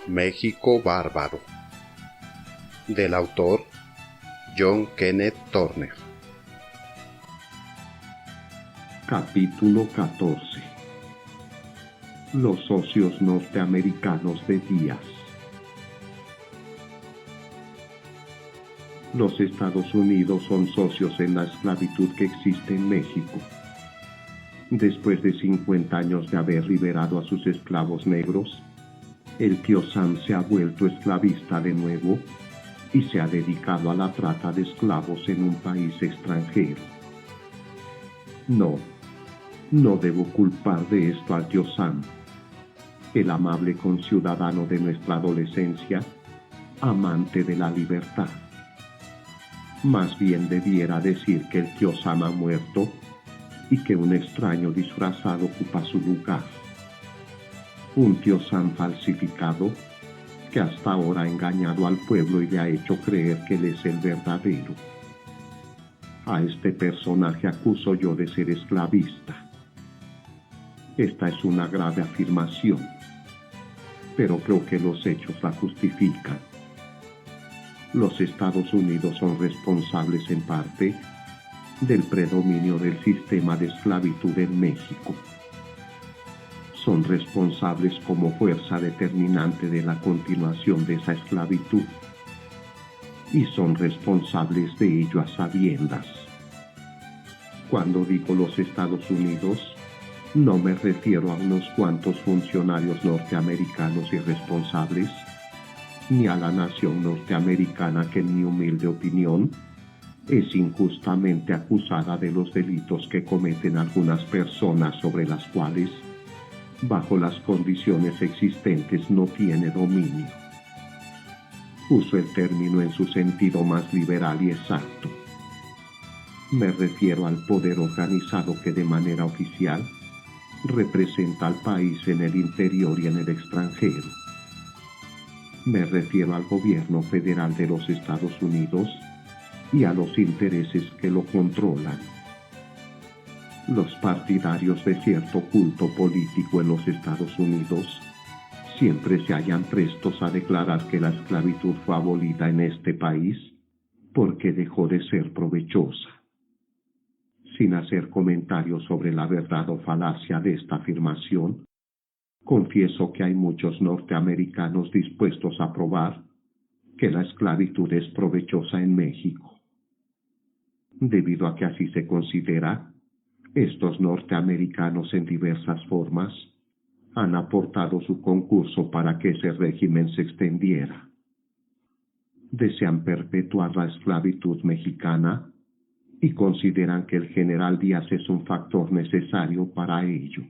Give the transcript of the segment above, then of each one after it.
México bárbaro, del autor John Kenneth Turner. Capítulo 14. Los socios norteamericanos de Díaz. Los Estados Unidos son socios en la esclavitud que existe en México. Después de 50 años de haber liberado a sus esclavos negros, el tío Sam se ha vuelto esclavista de nuevo y se ha dedicado a la trata de esclavos en un país extranjero. No debo culpar de esto al tío Sam, el amable conciudadano de nuestra adolescencia, amante de la libertad. Más bien debiera decir que el tío Sam ha muerto y que un extraño disfrazado ocupa su lugar. Un tío Sam falsificado que hasta ahora ha engañado al pueblo y le ha hecho creer que él es el verdadero. A este personaje acuso yo de ser esclavista. Esta es una grave afirmación, pero creo que los hechos la justifican. Los Estados Unidos son responsables en parte del predominio del sistema de esclavitud en México. Son responsables como fuerza determinante de la continuación de esa esclavitud y son responsables de ello a sabiendas. Cuando digo los Estados Unidos, no me refiero a unos cuantos funcionarios norteamericanos irresponsables, ni a la nación norteamericana que, en mi humilde opinión, es injustamente acusada de los delitos que cometen algunas personas sobre las cuales, bajo las condiciones existentes, no tiene dominio. Uso el término en su sentido más liberal y exacto. Me refiero al poder organizado que de manera oficial representa al país en el interior y en el extranjero. Me refiero al gobierno federal de los Estados Unidos y a los intereses que lo controlan. Los partidarios de cierto culto político en los Estados Unidos siempre se hallan prestos a declarar que la esclavitud fue abolida en este país porque dejó de ser provechosa. Sin hacer comentarios sobre la verdad o falacia de esta afirmación, confieso que hay muchos norteamericanos dispuestos a probar que la esclavitud es provechosa en México. Debido a que así se considera, estos norteamericanos en diversas formas han aportado su concurso para que ese régimen se extendiera. Desean perpetuar la esclavitud mexicana y consideran que el general Díaz es un factor necesario para ello.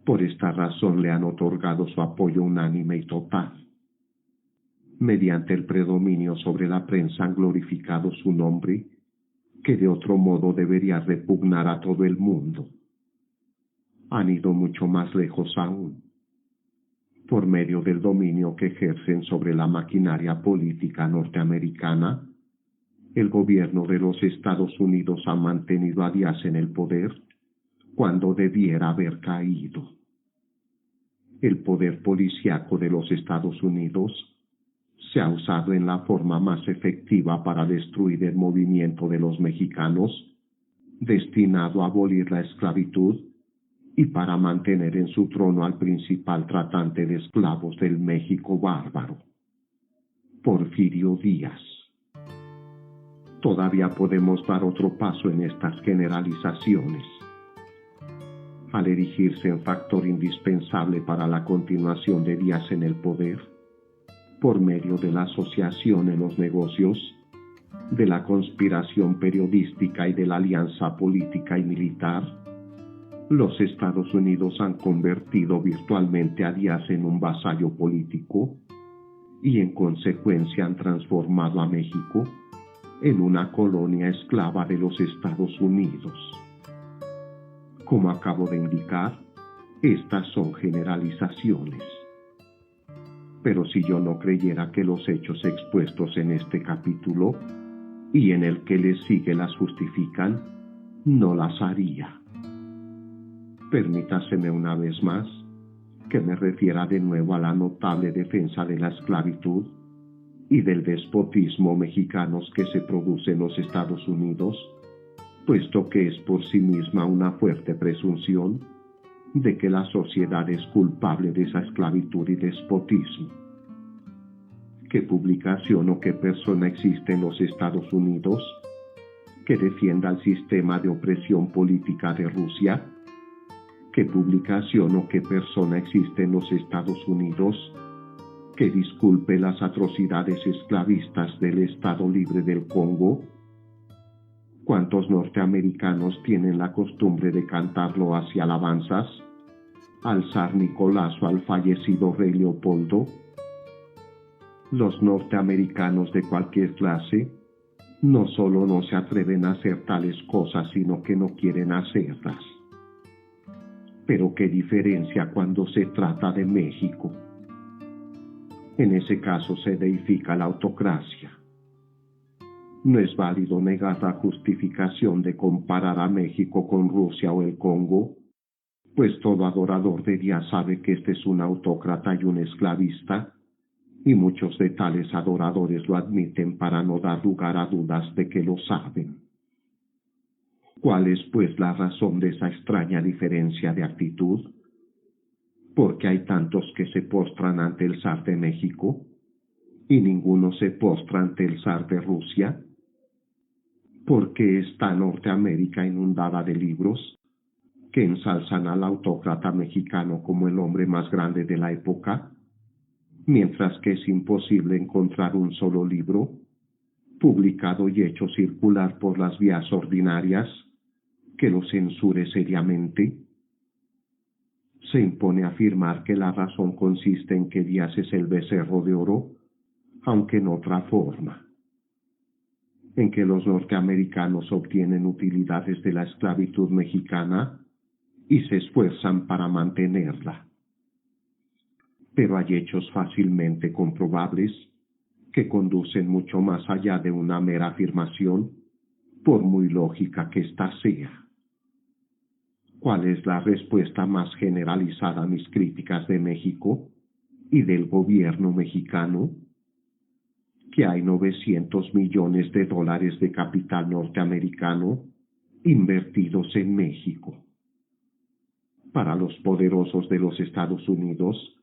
Por esta razón le han otorgado su apoyo unánime y total. Mediante el predominio sobre la prensa han glorificado su nombre, que de otro modo debería repugnar a todo el mundo. Han ido mucho más lejos aún. Por medio del dominio que ejercen sobre la maquinaria política norteamericana, el gobierno de los Estados Unidos ha mantenido a Díaz en el poder cuando debiera haber caído. El poder policíaco de los Estados Unidos se ha usado en la forma más efectiva para destruir el movimiento de los mexicanos, destinado a abolir la esclavitud y para mantener en su trono al principal tratante de esclavos del México bárbaro, Porfirio Díaz. Todavía podemos dar otro paso en estas generalizaciones. Al erigirse en factor indispensable para la continuación de Díaz en el poder, por medio de la asociación en los negocios, de la conspiración periodística y de la alianza política y militar, los Estados Unidos han convertido virtualmente a Díaz en un vasallo político y en consecuencia han transformado a México en una colonia esclava de los Estados Unidos. Como acabo de indicar, estas son generalizaciones. Pero si yo no creyera que los hechos expuestos en este capítulo y en el que les sigue las justifican, no las haría. Permítaseme una vez más que me refiera de nuevo a la notable defensa de la esclavitud y del despotismo mexicanos que se produce en los Estados Unidos, puesto que es por sí misma una fuerte presunción de que la sociedad es culpable de esa esclavitud y despotismo. ¿Qué publicación o qué persona existe en los Estados Unidos que defienda el sistema de opresión política de Rusia? ¿Qué publicación o qué persona existe en los Estados Unidos que disculpe las atrocidades esclavistas del Estado Libre del Congo? ¿Cuántos norteamericanos tienen la costumbre de cantarlo hacia alabanzas al zar Nicolás o al fallecido rey Leopoldo? Los norteamericanos de cualquier clase no solo no se atreven a hacer tales cosas, sino que no quieren hacerlas. Pero qué diferencia cuando se trata de México. En ese caso se deifica la autocracia. No es válido negar la justificación de comparar a México con Rusia o el Congo, pues todo adorador de Dios sabe que este es un autócrata y un esclavista, y muchos de tales adoradores lo admiten para no dar lugar a dudas de que lo saben. ¿Cuál es, pues, la razón de esa extraña diferencia de actitud? ¿Por qué hay tantos que se postran ante el zar de México y ninguno se postra ante el zar de Rusia? ¿Por qué está Norteamérica inundada de libros que ensalzan al autócrata mexicano como el hombre más grande de la época, mientras que es imposible encontrar un solo libro, publicado y hecho circular por las vías ordinarias, que lo censure seriamente? Se impone afirmar que la razón consiste en que Díaz es el becerro de oro, aunque en otra forma, en que los norteamericanos obtienen utilidades de la esclavitud mexicana y se esfuerzan para mantenerla. Pero hay hechos fácilmente comprobables que conducen mucho más allá de una mera afirmación, por muy lógica que ésta sea. ¿Cuál es la respuesta más generalizada a mis críticas de México y del gobierno mexicano? Que hay 900 millones de dólares de capital norteamericano invertidos en México. Para los poderosos de los Estados Unidos,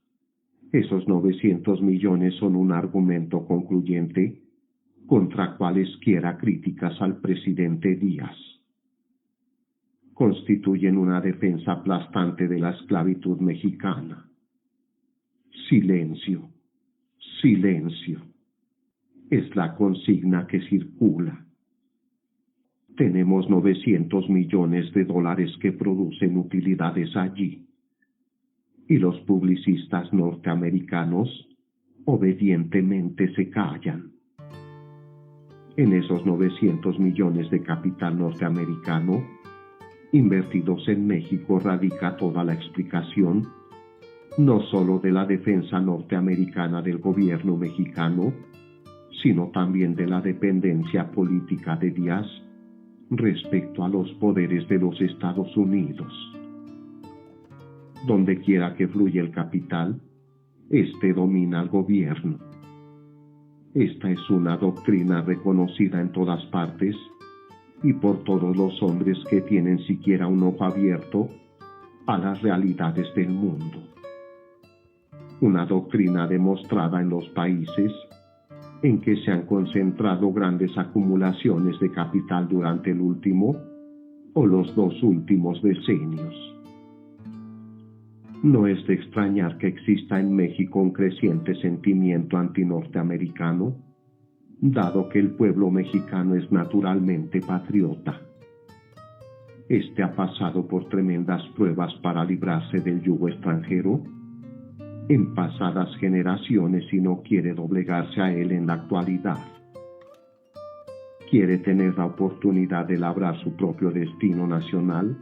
esos 900 millones son un argumento concluyente contra cualesquiera críticas al presidente Díaz. Constituyen una defensa aplastante de la esclavitud mexicana. Silencio, silencio, es la consigna que circula. Tenemos 900 millones de dólares que producen utilidades allí, y los publicistas norteamericanos obedientemente se callan. En esos 900 millones de capital norteamericano invertidos en México radica toda la explicación, no solo de la defensa norteamericana del gobierno mexicano, sino también de la dependencia política de Díaz respecto a los poderes de los Estados Unidos. Donde quiera que fluye el capital, éste domina al gobierno. Esta es una doctrina reconocida en todas partes y por todos los hombres que tienen siquiera un ojo abierto a las realidades del mundo. Una doctrina demostrada en los países en que se han concentrado grandes acumulaciones de capital durante el último o los 2 últimos decenios. No es de extrañar que exista en México un creciente sentimiento antinorteamericano, dado que el pueblo mexicano es naturalmente patriota. Este ha pasado por tremendas pruebas para librarse del yugo extranjero en pasadas generaciones y no quiere doblegarse a él en la actualidad. Quiere tener la oportunidad de labrar su propio destino nacional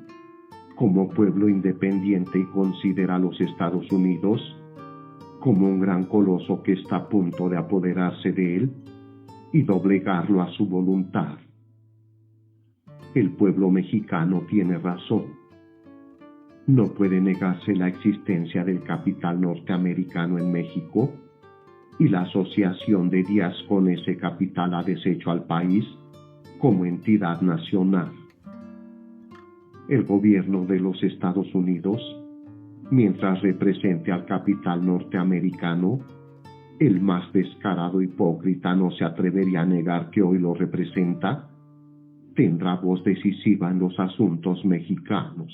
como pueblo independiente y considera a los Estados Unidos como un gran coloso que está a punto de apoderarse de él y doblegarlo a su voluntad. El pueblo mexicano tiene razón. No puede negarse la existencia del capital norteamericano en México, y la asociación de Díaz con ese capital ha deshecho al país como entidad nacional. El gobierno de los Estados Unidos, mientras represente al capital norteamericano, el más descarado hipócrita no se atrevería a negar que hoy lo representa, tendrá voz decisiva en los asuntos mexicanos.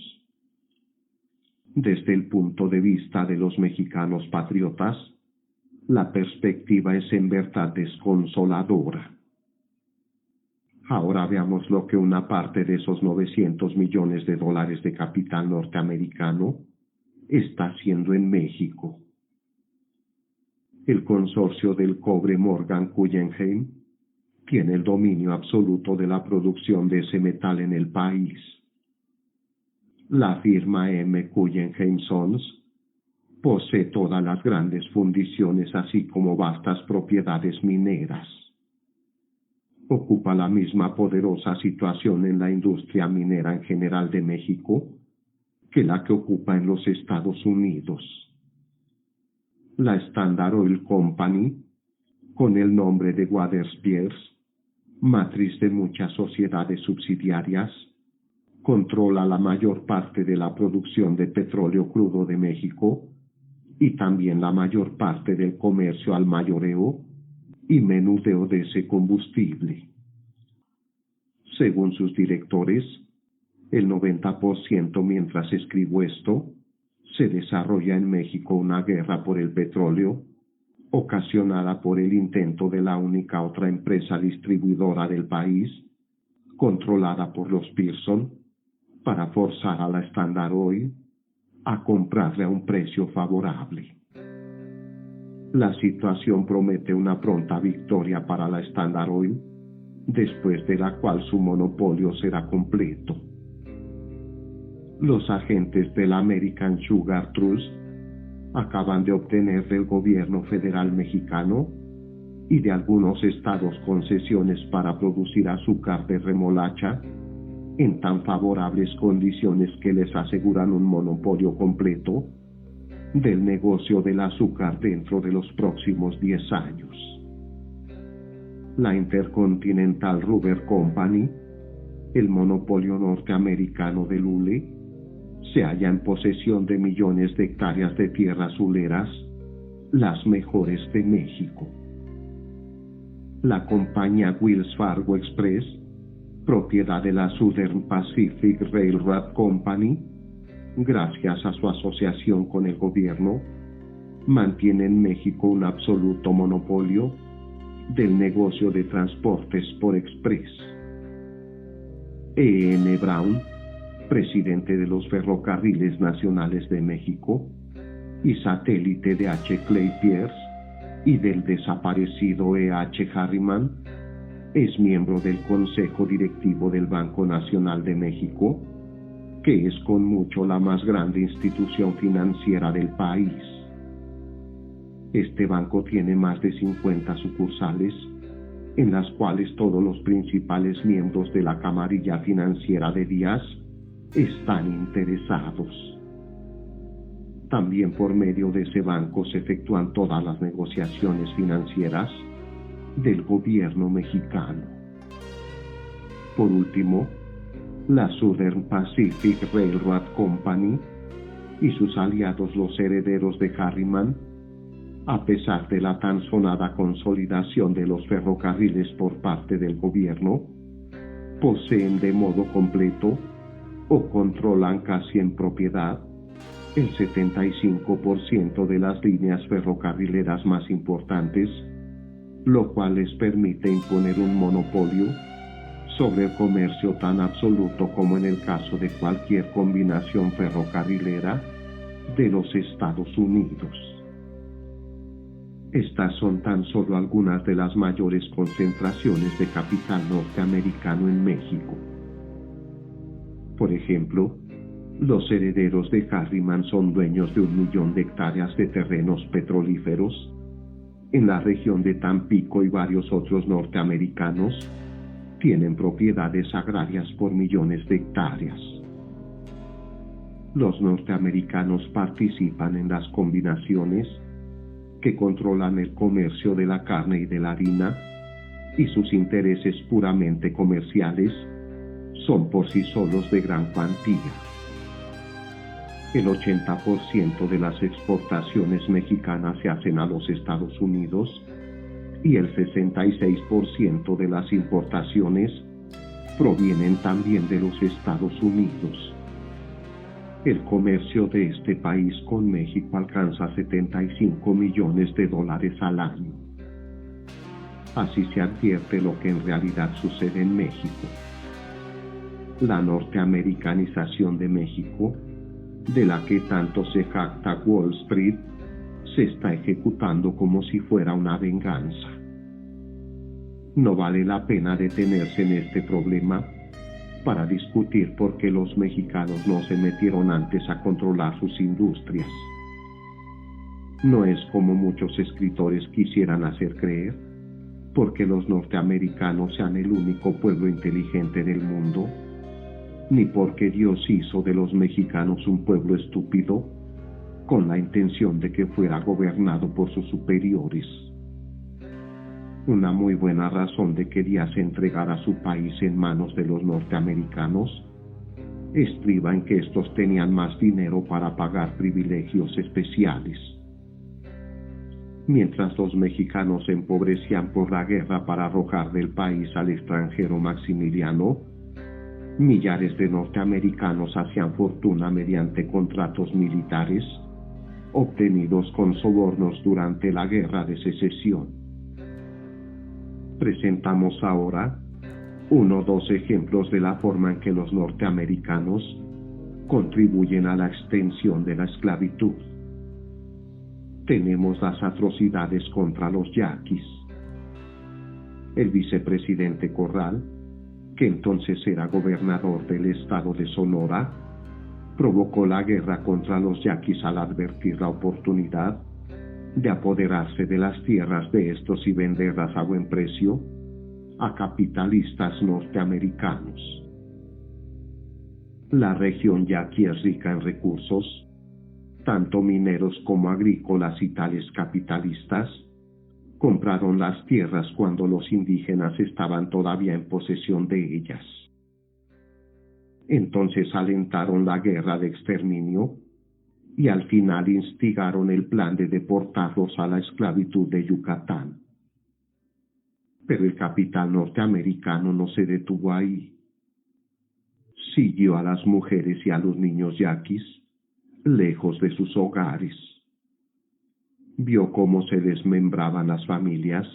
Desde el punto de vista de los mexicanos patriotas, la perspectiva es en verdad desconsoladora. Ahora veamos lo que una parte de esos 900 millones de dólares de capital norteamericano está haciendo en México. El consorcio del cobre Morgan Guggenheim tiene el dominio absoluto de la producción de ese metal en el país. La firma M. Guggenheim Sons posee todas las grandes fundiciones así como vastas propiedades mineras. Ocupa la misma poderosa situación en la industria minera en general de México que la que ocupa en los Estados Unidos. La Standard Oil Company, con el nombre de Waters Pierce, matriz de muchas sociedades subsidiarias, controla la mayor parte de la producción de petróleo crudo de México y también la mayor parte del comercio al mayoreo y menudeo de ese combustible. Según sus directores, el 90% mientras escribo esto, se desarrolla en México una guerra por el petróleo, ocasionada por el intento de la única otra empresa distribuidora del país, controlada por los Pearson, para forzar a la Standard Oil a comprarle a un precio favorable. La situación promete una pronta victoria para la Standard Oil, después de la cual su monopolio será completo. Los agentes del American Sugar Trust acaban de obtener del gobierno federal mexicano y de algunos estados concesiones para producir azúcar de remolacha en tan favorables condiciones que les aseguran un monopolio completo del negocio del azúcar dentro de los próximos 10 años. La Intercontinental Rubber Company, el monopolio norteamericano del hule, se halla en posesión de millones de hectáreas de tierras huleras, las mejores de México. La compañía Wells Fargo Express, propiedad de la Southern Pacific Railroad Company, gracias a su asociación con el gobierno, mantiene en México un absoluto monopolio del negocio de transportes por express. E.N. Brown, presidente de los Ferrocarriles Nacionales de México y satélite de H. Clay Pierce y del desaparecido E.H. Harriman, es miembro del Consejo Directivo del Banco Nacional de México, que es con mucho la más grande institución financiera del país. Este banco tiene más de 50 sucursales, en las cuales todos los principales miembros de la camarilla financiera de Díaz están interesados. También por medio de ese banco se efectúan todas las negociaciones financieras del gobierno mexicano. Por último, la Southern Pacific Railroad Company y sus aliados los herederos de Harriman, a pesar de la tan sonada consolidación de los ferrocarriles por parte del gobierno, poseen de modo completo o controlan casi en propiedad el 75% de las líneas ferrocarrileras más importantes, lo cual les permite imponer un monopolio sobre el comercio tan absoluto como en el caso de cualquier combinación ferrocarrilera de los Estados Unidos. Estas son tan solo algunas de las mayores concentraciones de capital norteamericano en México. Por ejemplo, los herederos de Harriman son dueños de 1 millón de hectáreas de terrenos petrolíferos en la región de Tampico, y varios otros norteamericanos tienen propiedades agrarias por millones de hectáreas. Los norteamericanos participan en las combinaciones que controlan el comercio de la carne y de la harina, y sus intereses puramente comerciales son por sí solos de gran cuantía. El 80% de las exportaciones mexicanas se hacen a los Estados Unidos y el 66% de las importaciones provienen también de los Estados Unidos. El comercio de este país con México alcanza 75 millones de dólares al año. Así se advierte lo que en realidad sucede en México. La norteamericanización de México, de la que tanto se jacta Wall Street, se está ejecutando como si fuera una venganza. No vale la pena detenerse en este problema para discutir por qué los mexicanos no se metieron antes a controlar sus industrias. No es como muchos escritores quisieran hacer creer, porque los norteamericanos sean el único pueblo inteligente del mundo, ni porque Dios hizo de los mexicanos un pueblo estúpido con la intención de que fuera gobernado por sus superiores. Una muy buena razón de que Díaz entregara su país en manos de los norteamericanos estriba en que estos tenían más dinero para pagar privilegios especiales. Mientras los mexicanos se empobrecían por la guerra para arrojar del país al extranjero Maximiliano, millares de norteamericanos hacían fortuna mediante contratos militares obtenidos con sobornos durante la Guerra de Secesión. Presentamos ahora 1 o 2 ejemplos de la forma en que los norteamericanos contribuyen a la extensión de la esclavitud. Tenemos las atrocidades contra los yaquis. El vicepresidente Corral, que entonces era gobernador del estado de Sonora, provocó la guerra contra los yaquis al advertir la oportunidad de apoderarse de las tierras de estos y venderlas a buen precio a capitalistas norteamericanos. La región yaqui es rica en recursos, tanto mineros como agrícolas, y tales capitalistas compraron las tierras cuando los indígenas estaban todavía en posesión de ellas. Entonces alentaron la guerra de exterminio y al final instigaron el plan de deportarlos a la esclavitud de Yucatán. Pero el capital norteamericano no se detuvo ahí. Siguió a las mujeres y a los niños yaquis lejos de sus hogares. Vio cómo se desmembraban las familias,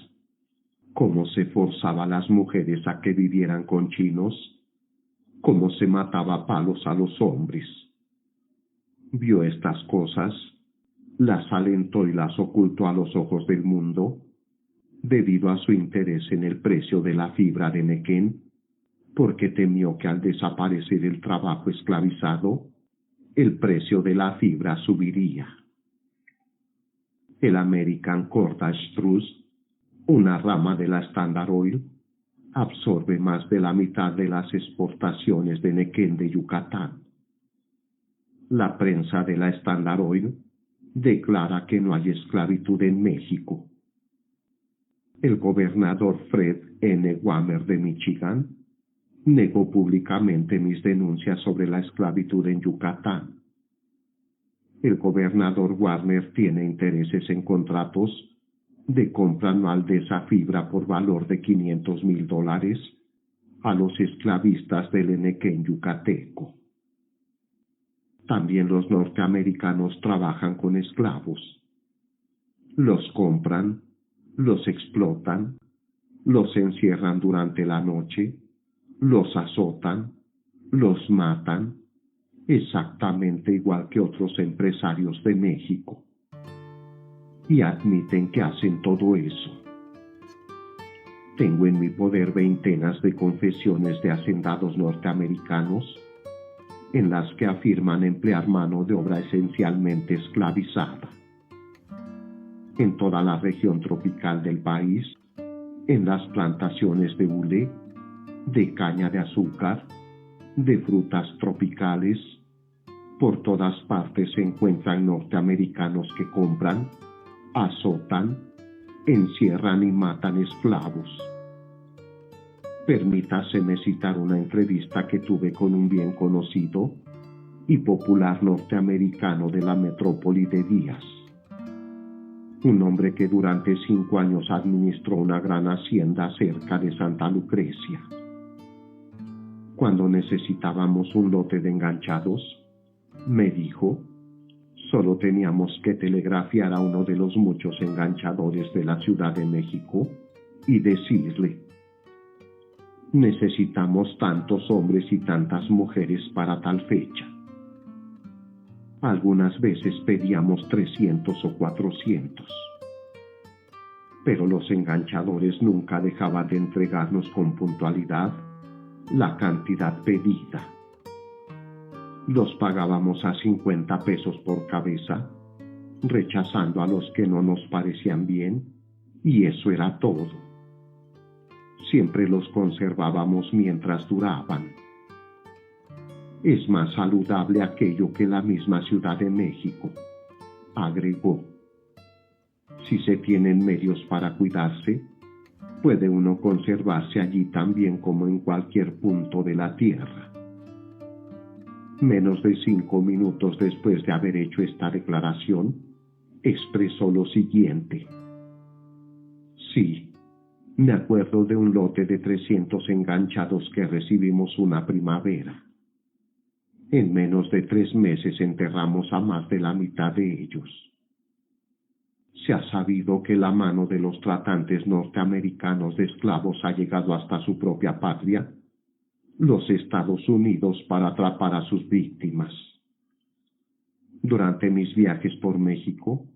cómo se forzaba a las mujeres a que vivieran con chinos, cómo se mataba a palos a los hombres. Vio estas cosas, las alentó y las ocultó a los ojos del mundo, debido a su interés en el precio de la fibra de Nequén, porque temió que al desaparecer el trabajo esclavizado, el precio de la fibra subiría. El American Cordage Trust, una rama de la Standard Oil, absorbe más de la mitad de las exportaciones de Nequén de Yucatán. La prensa de la Standard Oil declara que no hay esclavitud en México. El gobernador Fred N. Wahmer de Michigan negó públicamente mis denuncias sobre la esclavitud en Yucatán. El gobernador Wahmer tiene intereses en contratos de compra anual de esa fibra por valor de $500,000 a los esclavistas del Nequén yucateco. También los norteamericanos trabajan con esclavos. Los compran, los explotan, los encierran durante la noche, los azotan, los matan, exactamente igual que otros empresarios de México. Y admiten que hacen todo eso. Tengo en mi poder veintenas de confesiones de hacendados norteamericanos en las que afirman emplear mano de obra esencialmente esclavizada. En toda la región tropical del país, en las plantaciones de hule, de caña de azúcar, de frutas tropicales, Por todas partes se encuentran norteamericanos que compran, azotan, encierran y matan esclavos. Permítaseme citar una entrevista que tuve con un bien conocido y popular norteamericano de la metrópoli de Díaz, un hombre que durante 5 años administró una gran hacienda cerca de Santa Lucrecia. Cuando necesitábamos un lote de enganchados, me dijo, solo teníamos que telegrafiar a uno de los muchos enganchadores de la Ciudad de México y decirle: necesitamos tantos hombres y tantas mujeres para tal fecha. Algunas veces pedíamos 300 o 400, pero los enganchadores nunca dejaban de entregarnos con puntualidad la cantidad pedida. Los pagábamos a 50 pesos por cabeza, rechazando a los que no nos parecían bien, y eso era todo. Siempre los conservábamos mientras duraban. Es más saludable aquello que la misma Ciudad de México, agregó. Si se tienen medios para cuidarse, puede uno conservarse allí tan bien como en cualquier punto de la tierra. Menos de 5 minutos después de haber hecho esta declaración, expresó lo siguiente: sí, me acuerdo de un lote de 300 enganchados que recibimos una primavera. En menos de 3 meses enterramos a más de la mitad de ellos. Se ha sabido que la mano de los tratantes norteamericanos de esclavos ha llegado hasta su propia patria, los Estados Unidos, para atrapar a sus víctimas. Durante mis viajes por México,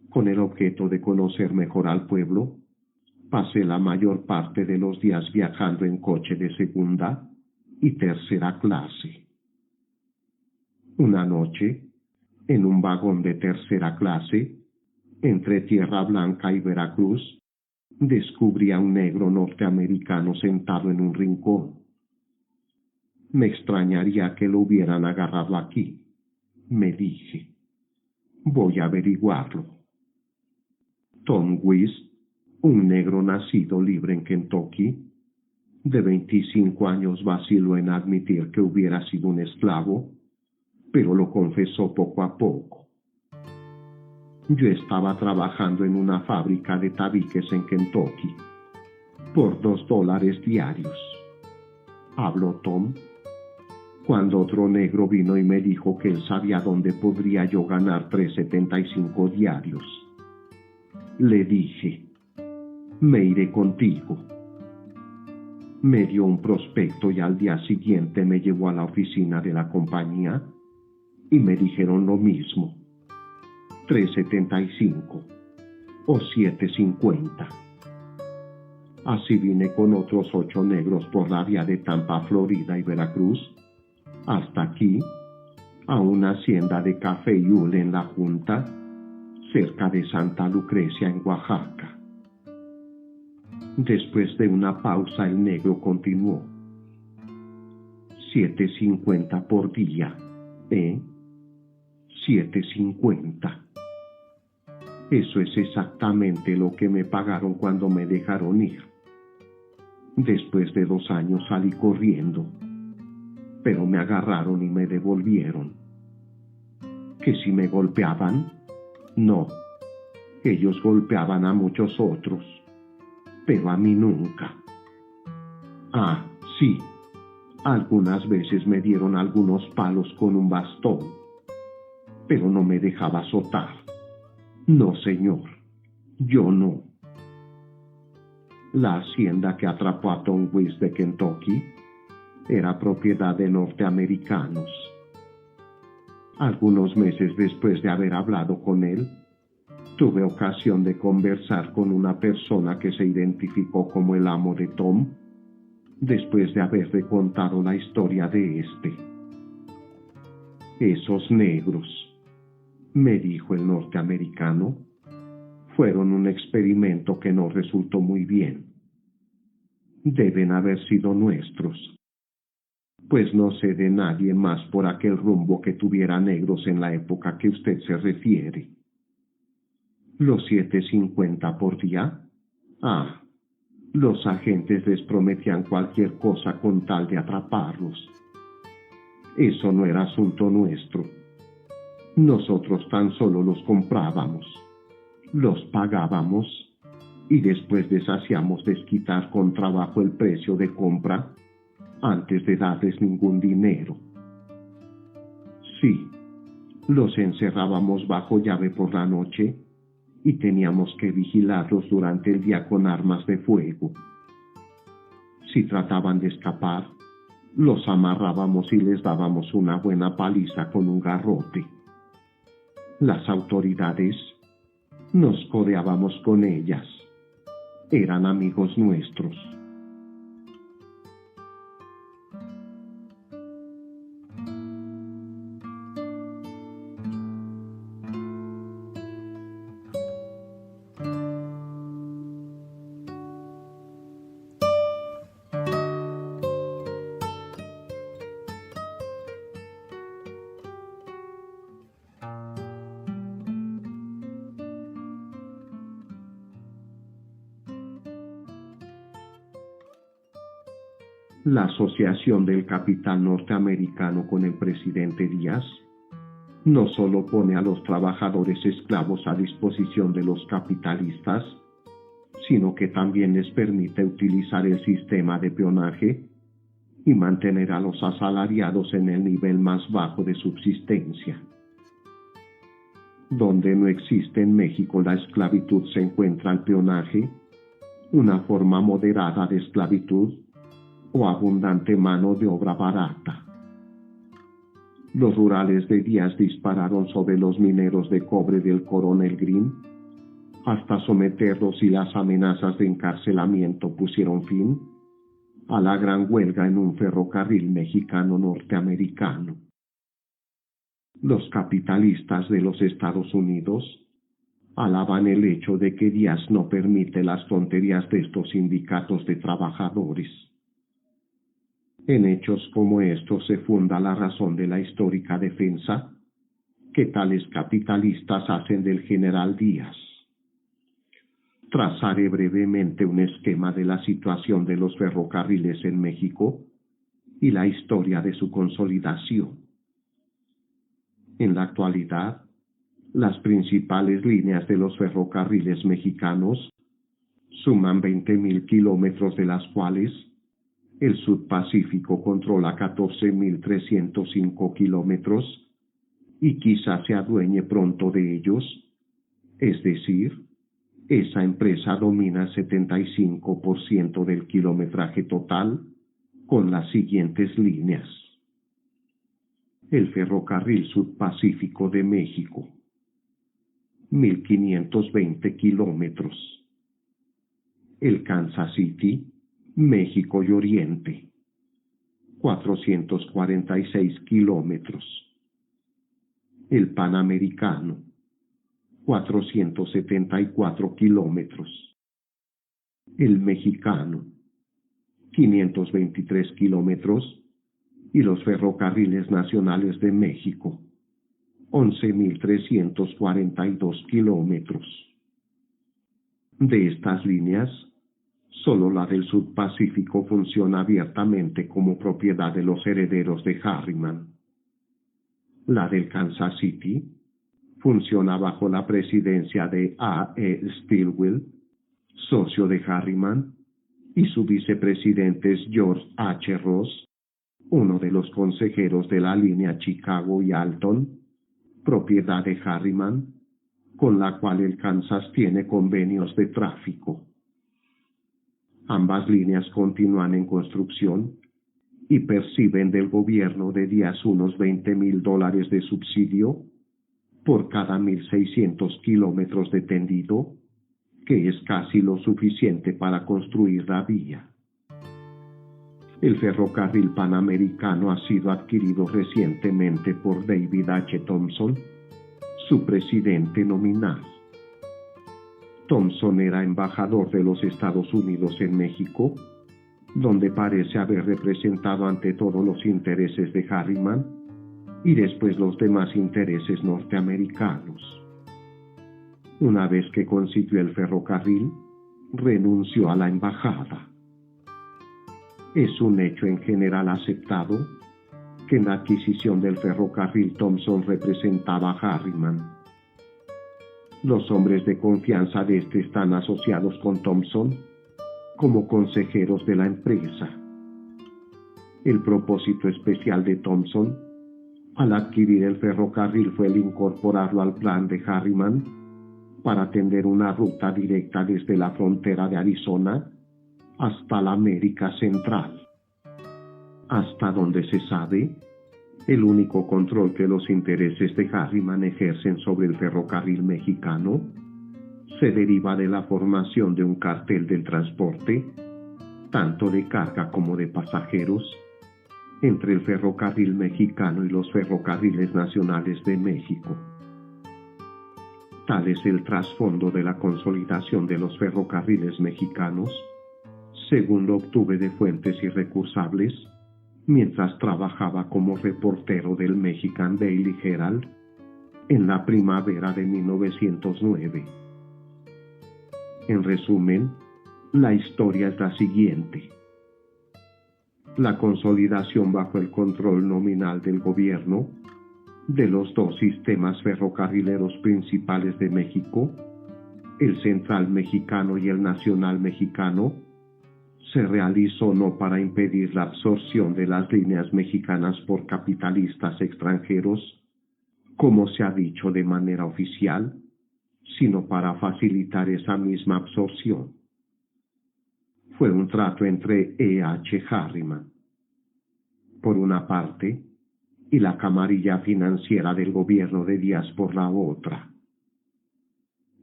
con el objeto de conocer mejor al pueblo, pasé la mayor parte de los días viajando en coche de segunda y tercera clase. Una noche, en un vagón de tercera clase, entre Tierra Blanca y Veracruz, descubrí a un negro norteamericano sentado en un rincón. Me extrañaría que lo hubieran agarrado aquí, me dije. Voy a averiguarlo. Tom Weiss, un negro nacido libre en Kentucky, de 25 años, vaciló en admitir que hubiera sido un esclavo, pero lo confesó poco a poco. Yo estaba trabajando en una fábrica de tabiques en Kentucky, por $2 diarios. Habló Tom, cuando otro negro vino y me dijo que él sabía dónde podría yo ganar $3.75 diarios. Le dije, me iré contigo. Me dio un prospecto y al día siguiente me llevó a la oficina de la compañía y me dijeron lo mismo, $3.75 o $7.50. Así vine con otros 8 negros por la vía de Tampa, Florida y Veracruz, hasta aquí, a una hacienda de café y hule en la Junta, cerca de Santa Lucrecia en Oaxaca. Después de una pausa, el negro continuó. $7.50 por día, ¿eh? $7.50. Eso es exactamente lo que me pagaron cuando me dejaron ir. Después de 2 años salí corriendo, pero me agarraron y me devolvieron. ¿Que si me golpeaban? No, ellos golpeaban a muchos otros, pero a mí nunca. Ah, sí, algunas veces me dieron algunos palos con un bastón, pero no me dejaba azotar. No, señor, yo no. La hacienda que atrapó a Tom Weiss de Kentucky era propiedad de norteamericanos. Algunos meses después de haber hablado con él, tuve ocasión de conversar con una persona que se identificó como el amo de Tom, después de haberle contado la historia de este. Esos negros, me dijo el norteamericano, fueron un experimento que no resultó muy bien. Deben haber sido nuestros. pues no sé de nadie más por aquel rumbo que tuviera negros en la época que usted se refiere. ¿Los 7.50 por día? Ah, los agentes les prometían cualquier cosa con tal de atraparlos. Eso no era asunto nuestro. Nosotros tan solo los comprábamos, los pagábamos y después les hacíamos desquitar con trabajo el precio de compra antes de darles ningún dinero. Sí, los encerrábamos bajo llave por la noche y teníamos que vigilarlos durante el día con armas de fuego. Si trataban de escapar, los amarrábamos y les dábamos una buena paliza con un garrote. Las autoridades nos codeábamos con ellas. Eran amigos nuestros. La asociación del capital norteamericano con el presidente Díaz no solo pone a los trabajadores esclavos a disposición de los capitalistas, sino que también les permite utilizar el sistema de peonaje y mantener a los asalariados en el nivel más bajo de subsistencia. Donde no existe en México la esclavitud se encuentra el peonaje, una forma moderada de esclavitud, o abundante mano de obra barata. Los rurales de Díaz dispararon sobre los mineros de cobre del Coronel Green hasta someterlos y las amenazas de encarcelamiento pusieron fin a la gran huelga en un ferrocarril mexicano-norteamericano. Los capitalistas de los Estados Unidos alaban el hecho de que Díaz no permite las tonterías de estos sindicatos de trabajadores. En hechos como estos se funda la razón de la histórica defensa que tales capitalistas hacen del general Díaz. Trazaré brevemente un esquema de la situación de los ferrocarriles en México y la historia de su consolidación. En la actualidad, las principales líneas de los ferrocarriles mexicanos suman 20.000 kilómetros, de las cuales el Sudpacífico controla 14.305 kilómetros y quizás se adueñe pronto de ellos, es decir, esa empresa domina el 75% del kilometraje total con las siguientes líneas. El Ferrocarril Sudpacífico de México, 1.520 kilómetros. El Kansas City, México y Oriente, 446 kilómetros. El Panamericano, 474 kilómetros. El Mexicano, 523 kilómetros. Y los ferrocarriles nacionales de México, 11.342 kilómetros. De estas líneas, solo la del Sudpacífico funciona abiertamente como propiedad de los herederos de Harriman. La del Kansas City funciona bajo la presidencia de A. E. Stilwell, socio de Harriman, y su vicepresidente es George H. Ross, uno de los consejeros de la línea Chicago y Alton, propiedad de Harriman, con la cual el Kansas tiene convenios de tráfico. Ambas líneas continúan en construcción y perciben del gobierno de Díaz unos $20,000 de subsidio por cada 1.600 kilómetros de tendido, que es casi lo suficiente para construir la vía. El ferrocarril panamericano ha sido adquirido recientemente por David H. Thompson, su presidente nominal. Thompson era embajador de los Estados Unidos en México donde parece haber representado ante todo los intereses de Harriman y después los demás intereses norteamericanos. Una vez que consiguió el ferrocarril, renunció a la embajada. Es un hecho en general aceptado que en la adquisición del ferrocarril Thomson representaba a Harriman. Los hombres de confianza de este están asociados con Thomson como consejeros de la empresa. El propósito especial de Thomson al adquirir el ferrocarril fue el incorporarlo al plan de Harriman para tender una ruta directa desde la frontera de Arizona hasta la América Central. Hasta donde se sabe, el único control que los intereses de Harriman ejercen sobre el ferrocarril mexicano se deriva de la formación de un cartel del transporte, tanto de carga como de pasajeros, entre el ferrocarril mexicano y los ferrocarriles nacionales de México. Tal es el trasfondo de la consolidación de los ferrocarriles mexicanos, según lo obtuve de fuentes irrecusables, mientras trabajaba como reportero del Mexican Daily Herald en la primavera de 1909. En resumen, la historia es la siguiente. La consolidación bajo el control nominal del gobierno de los dos sistemas ferrocarrileros principales de México, el Central Mexicano y el Nacional Mexicano, se realizó no para impedir la absorción de las líneas mexicanas por capitalistas extranjeros, como se ha dicho de manera oficial, sino para facilitar esa misma absorción. Fue un trato entre E.H. Harriman, por una parte, y la camarilla financiera del gobierno de Díaz por la otra.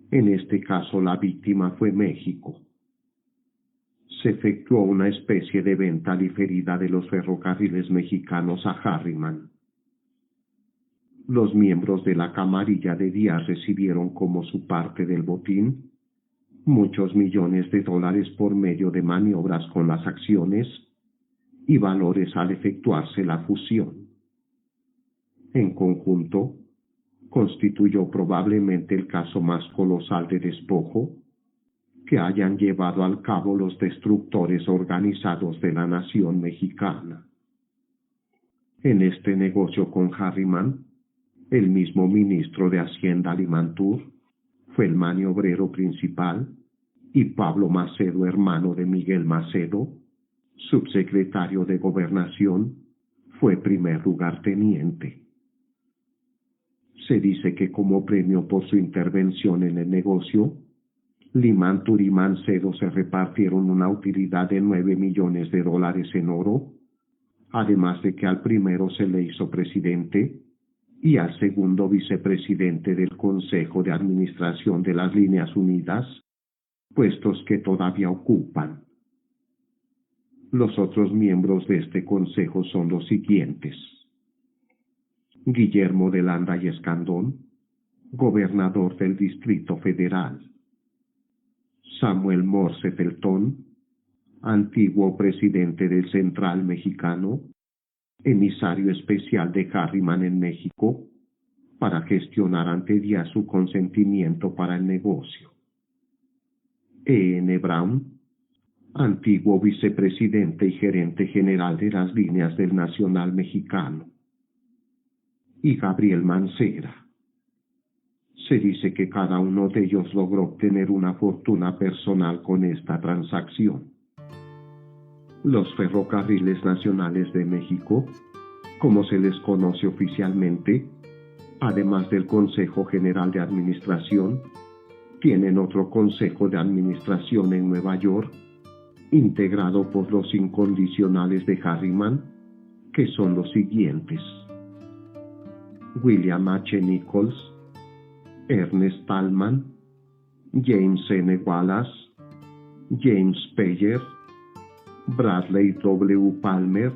En este caso la víctima fue México. Se efectuó una especie de venta diferida de los ferrocarriles mexicanos a Harriman. Los miembros de la camarilla de Díaz recibieron como su parte del botín muchos millones de dólares por medio de maniobras con las acciones y valores al efectuarse la fusión. En conjunto, constituyó probablemente el caso más colosal de despojo que hayan llevado al cabo los destructores organizados de la nación mexicana. En este negocio con Harriman, el mismo ministro de Hacienda Limantur fue el maniobrero principal y Pablo Macedo, hermano de Miguel Macedo, subsecretario de Gobernación, fue primer lugarteniente. Se dice que como premio por su intervención en el negocio, Limantur y Macedo se repartieron una utilidad de $9 millones en oro, además de que al primero se le hizo presidente y al segundo vicepresidente del Consejo de Administración de las Líneas Unidas, puestos que todavía ocupan. Los otros miembros de este consejo son los siguientes: Guillermo de Landa y Escandón, gobernador del Distrito Federal; Samuel Morse Feltón, antiguo presidente del Central Mexicano, emisario especial de Harriman en México, para gestionar ante Díaz su consentimiento para el negocio; E.N. Brown, antiguo vicepresidente y gerente general de las líneas del Nacional Mexicano; y Gabriel Mancera. Se dice que cada uno de ellos logró obtener una fortuna personal con esta transacción. Los ferrocarriles nacionales de México, como se les conoce oficialmente, además del Consejo General de Administración, tienen otro Consejo de Administración en Nueva York, integrado por los incondicionales de Harriman, que son los siguientes: William H. Nichols, Ernest Thalman, James N. Wallace, James Payer, Bradley W. Palmer,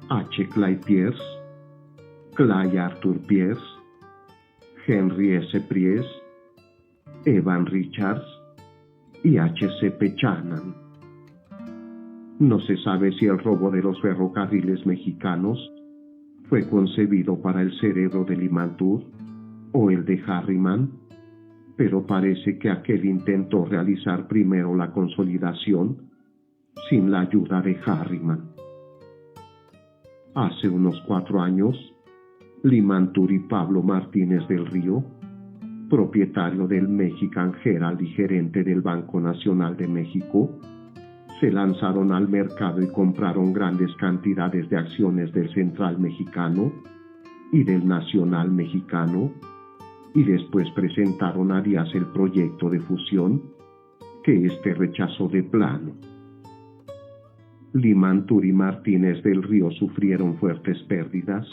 H. Clay Pierce, Clay Arthur Pierce, Henry S. Pries, Evan Richards y H. C. P. Channon. No se sabe si el robo de los ferrocarriles mexicanos fue concebido para el cerebro de Limantour o el de Harriman, pero parece que aquel intentó realizar primero la consolidación sin la ayuda de Harriman. Hace unos 4 años, Limantour y Pablo Martínez del Río, propietario del Mexican Herald y gerente del Banco Nacional de México, se lanzaron al mercado y compraron grandes cantidades de acciones del Central Mexicano y del Nacional Mexicano, y después presentaron a Díaz el proyecto de fusión que éste rechazó de plano. Limantour y Martínez del Río sufrieron fuertes pérdidas,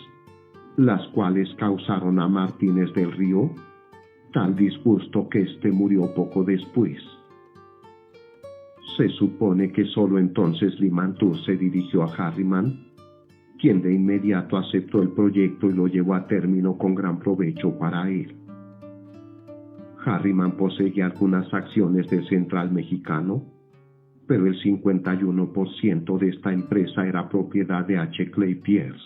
las cuales causaron a Martínez del Río tal disgusto que éste murió poco después. Se supone que solo entonces Limantour se dirigió a Harriman, quien de inmediato aceptó el proyecto y lo llevó a término con gran provecho para él. Harriman poseía algunas acciones del Central Mexicano, pero el 51% de esta empresa era propiedad de H. Clay Pierce.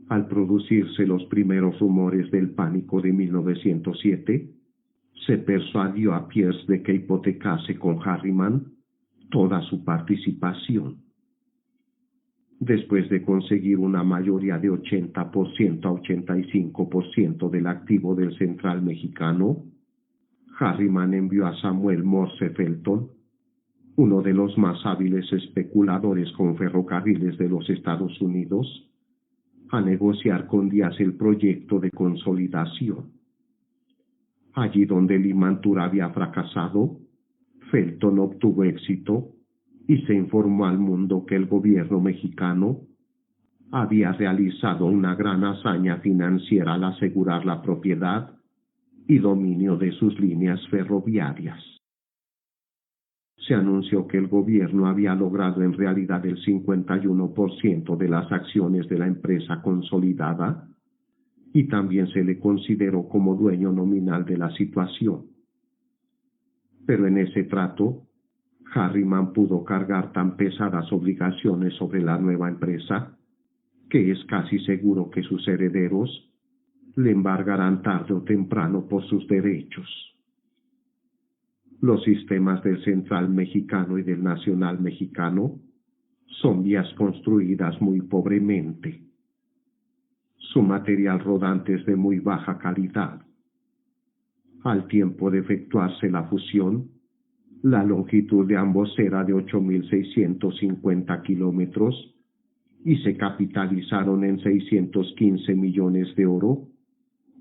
Al producirse los primeros rumores del pánico de 1907, se persuadió a Pierce de que hipotecase con Harriman toda su participación. Después de conseguir una mayoría de 80% a 85% del activo del Central Mexicano, Harriman envió a Samuel Morse Felton, uno de los más hábiles especuladores con ferrocarriles de los Estados Unidos, a negociar con Díaz el proyecto de consolidación. Allí donde Limantour había fracasado, Felton obtuvo éxito y se informó al mundo que el gobierno mexicano había realizado una gran hazaña financiera al asegurar la propiedad y dominio de sus líneas ferroviarias. Se anunció que el gobierno había logrado en realidad el 51% de las acciones de la empresa consolidada y también se le consideró como dueño nominal de la situación. Pero en ese trato, Harriman pudo cargar tan pesadas obligaciones sobre la nueva empresa que es casi seguro que sus herederos le embargarán tarde o temprano por sus derechos. Los sistemas del Central Mexicano y del Nacional Mexicano son vías construidas muy pobremente. Su material rodante es de muy baja calidad. Al tiempo de efectuarse la fusión, la longitud de ambos era de 8.650 kilómetros y se capitalizaron en 615 millones de oro,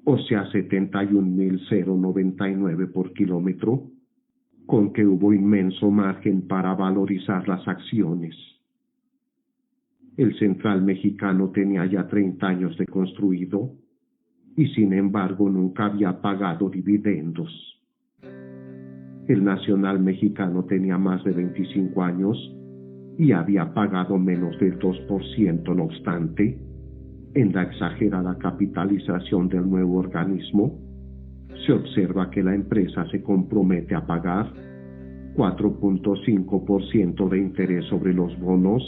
o sea 71.099 por kilómetro, con que hubo inmenso margen para valorizar las acciones. El Central Mexicano tenía ya 30 años de construido y sin embargo nunca había pagado dividendos. El Nacional Mexicano tenía más de 25 años y había pagado menos del 2%, no obstante, en la exagerada capitalización del nuevo organismo, se observa que la empresa se compromete a pagar 4.5% de interés sobre los bonos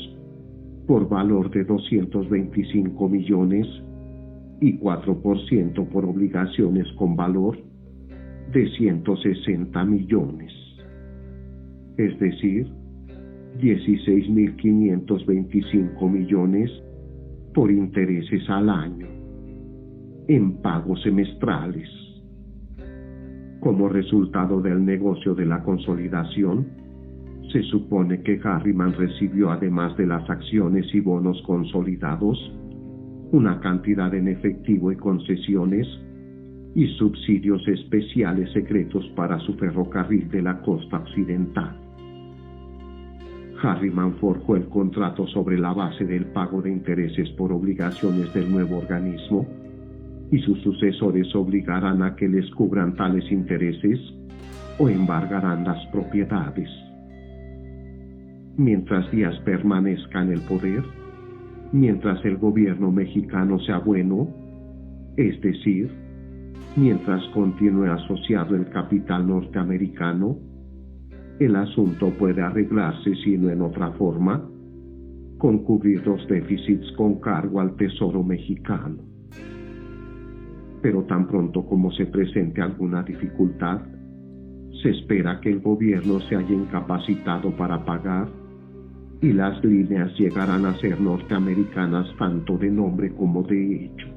por valor de 225 millones y 4% por obligaciones con valor de 160 millones, es decir, 16.525 millones por intereses al año, en pagos semestrales. Como resultado del negocio de la consolidación, se supone que Harriman recibió, además de las acciones y bonos consolidados, una cantidad en efectivo y concesiones y subsidios especiales secretos para su ferrocarril de la costa occidental. Harriman forjó el contrato sobre la base del pago de intereses por obligaciones del nuevo organismo, y sus sucesores obligarán a que les cubran tales intereses o embargarán las propiedades. Mientras Díaz permanezca en el poder, mientras el gobierno mexicano sea bueno, es decir, mientras continúe asociado el capital norteamericano, el asunto puede arreglarse, si no en otra forma, con cubrir los déficits con cargo al Tesoro mexicano. Pero tan pronto como se presente alguna dificultad, se espera que el gobierno se haya incapacitado para pagar y las líneas llegarán a ser norteamericanas tanto de nombre como de hecho.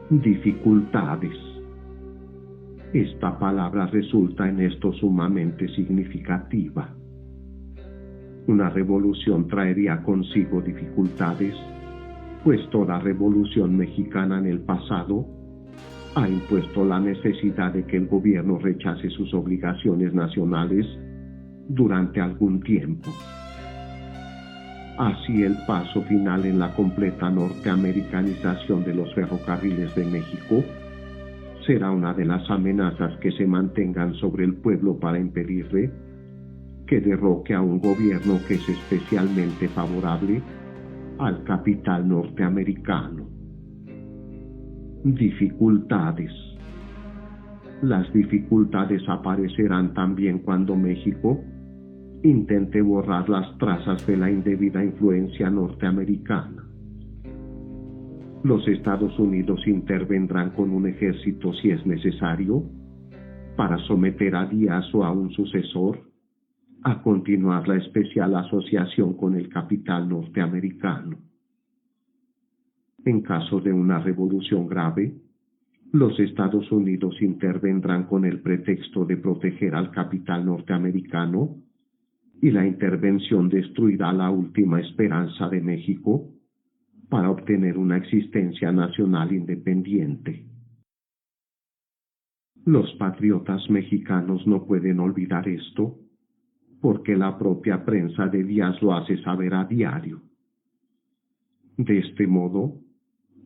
Dificultades. Esta palabra resulta en esto sumamente significativa. Una revolución traería consigo dificultades, pues toda revolución mexicana en el pasado ha impuesto la necesidad de que el gobierno rechace sus obligaciones nacionales durante algún tiempo. Así, el paso final en la completa norteamericanización de los ferrocarriles de México será una de las amenazas que se mantengan sobre el pueblo para impedirle que derroque a un gobierno que es especialmente favorable al capital norteamericano. Dificultades. Las dificultades aparecerán también cuando México intente borrar las trazas de la indebida influencia norteamericana. Los Estados Unidos intervendrán con un ejército si es necesario para someter a Díaz o a un sucesor a continuar la especial asociación con el capital norteamericano. En caso de una revolución grave, los Estados Unidos intervendrán con el pretexto de proteger al capital norteamericano y la intervención destruirá la última esperanza de México para obtener una existencia nacional independiente. Los patriotas mexicanos no pueden olvidar esto, porque la propia prensa de Díaz lo hace saber a diario. De este modo,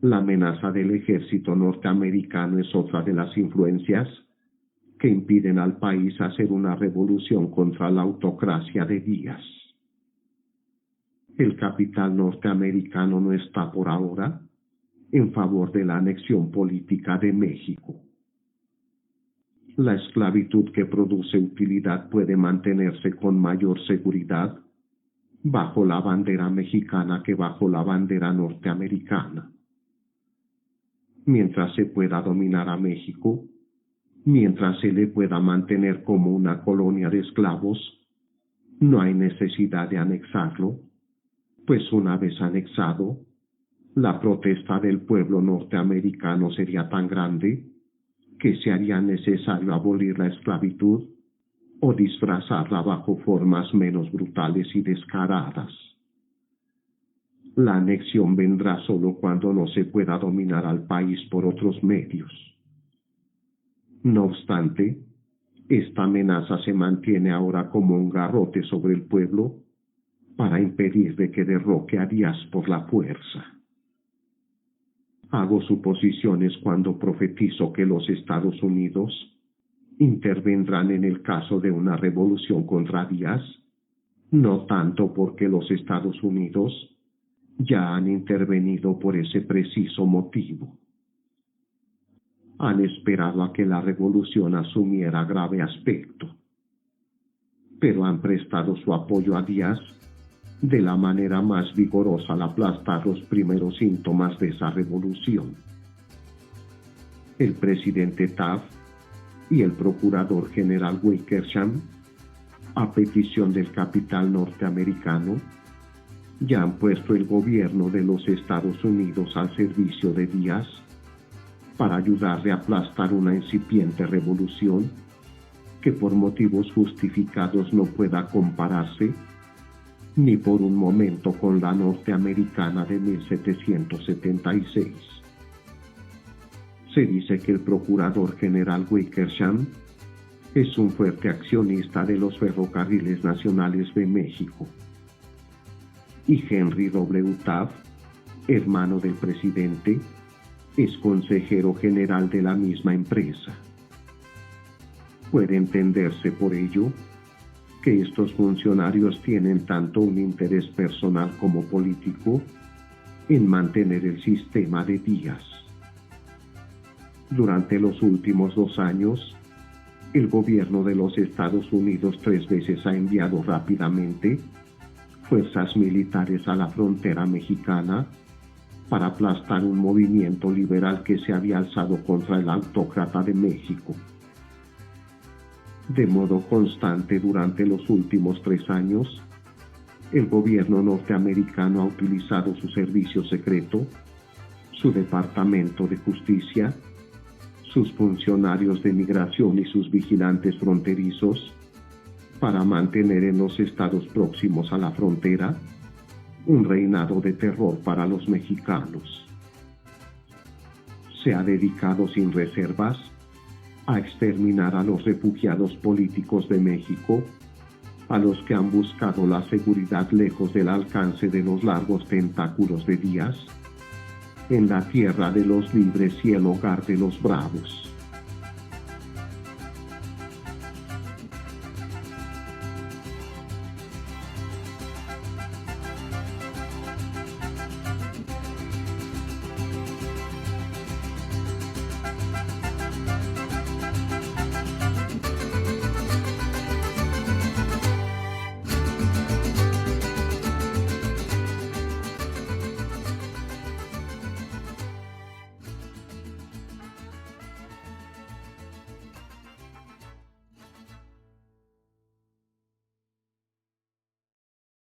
la amenaza del ejército norteamericano es otra de las influencias que impiden al país hacer una revolución contra la autocracia de Díaz. El capital norteamericano no está por ahora en favor de la anexión política de México. La esclavitud que produce utilidad puede mantenerse con mayor seguridad bajo la bandera mexicana que bajo la bandera norteamericana. Mientras se pueda dominar a México, mientras se le pueda mantener como una colonia de esclavos, no hay necesidad de anexarlo, pues una vez anexado, la protesta del pueblo norteamericano sería tan grande que se haría necesario abolir la esclavitud o disfrazarla bajo formas menos brutales y descaradas. La anexión vendrá solo cuando no se pueda dominar al país por otros medios. No obstante, esta amenaza se mantiene ahora como un garrote sobre el pueblo para impedir de que derroque a Díaz por la fuerza. Hago suposiciones cuando profetizo que los Estados Unidos intervendrán en el caso de una revolución contra Díaz, no tanto porque los Estados Unidos ya han intervenido por ese preciso motivo. Han esperado a que la revolución asumiera grave aspecto, pero han prestado su apoyo a Díaz de la manera más vigorosa al aplastar los primeros síntomas de esa revolución. El presidente Taft y el procurador general Wickersham, a petición del capital norteamericano, ya han puesto el gobierno de los Estados Unidos al servicio de Díaz para ayudarle a aplastar una incipiente revolución que por motivos justificados no pueda compararse ni por un momento con la norteamericana de 1776. Se dice que el procurador general Wickersham es un fuerte accionista de los ferrocarriles nacionales de México, y Henry W. Taft, hermano del presidente, es consejero general de la misma empresa. Puede entenderse por ello que estos funcionarios tienen tanto un interés personal como político en mantener el sistema de Díaz. Durante los últimos 2 años, el gobierno de los Estados Unidos 3 veces ha enviado rápidamente fuerzas militares a la frontera mexicana para aplastar un movimiento liberal que se había alzado contra el autócrata de México. De modo constante durante los últimos 3 años, el gobierno norteamericano ha utilizado su servicio secreto, su Departamento de Justicia, sus funcionarios de migración y sus vigilantes fronterizos para mantener en los estados próximos a la frontera un reinado de terror para los mexicanos. Se ha dedicado sin reservas a exterminar a los refugiados políticos de México, a los que han buscado la seguridad lejos del alcance de los largos tentáculos de Díaz, en la tierra de los libres y el hogar de los bravos.